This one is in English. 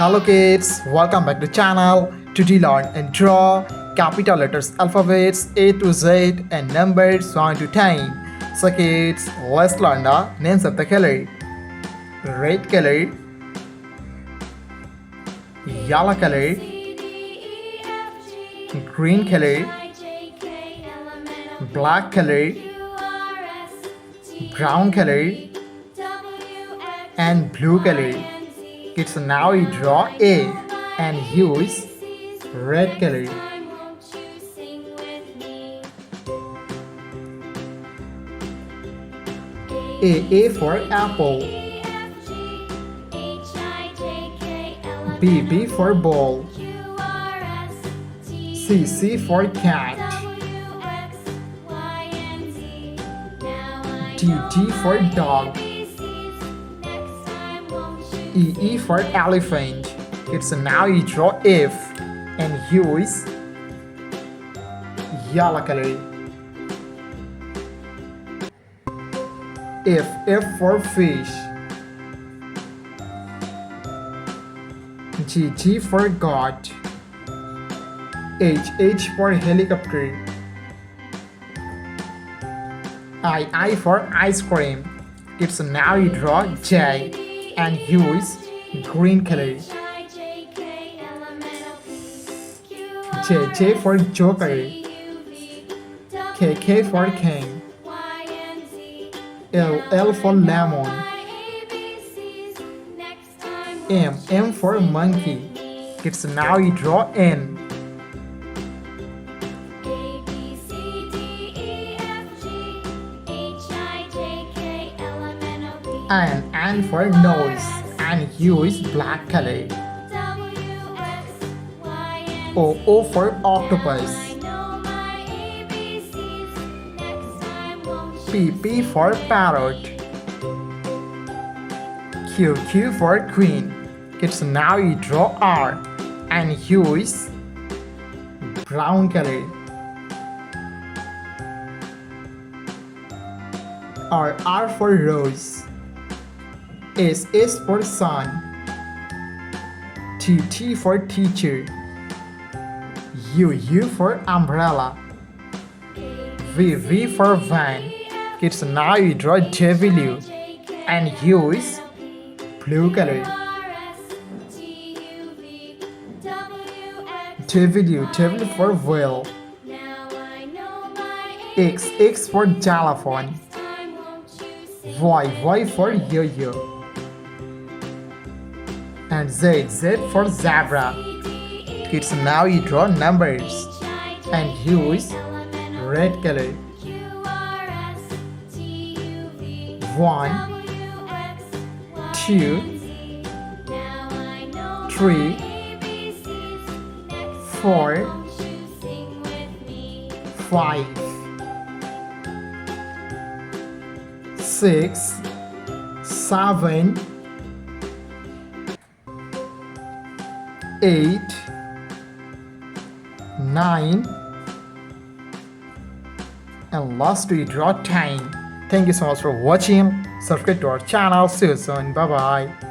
Hello kids, welcome back to channel. Today learn and draw capital letters alphabets A to Z and numbers 1 to 10. So kids, let's learn the names of the color. Red color, yellow color, green color, black color, brown color, and blue color. Kids, now you draw A and use red color. A for apple. B for ball. C for cat. D for dog. E for elephant. It's now you draw F and use yellow color. F for fish. G for goat. H for helicopter. I for ice cream. It's now you draw J and use green color. J for joker. K for king. L for lemon. M for monkey. It's now you draw N. And for nose and use black color. O for octopus. P for parrot. Q for queen. Kids, now you draw R and use brown color. R for rose. S for sun. T for teacher. U for umbrella. V for van. Kids, now you draw W and use blue color. W for whale. X for xylophone. Y for yo-yo. And Z for zebra. Kids, now you draw numbers and use red color. 1 2 3 4 5 6 7 8 9 and last we draw 10. Thank you so much for watching. Subscribe to our channel. See you soon. Bye bye.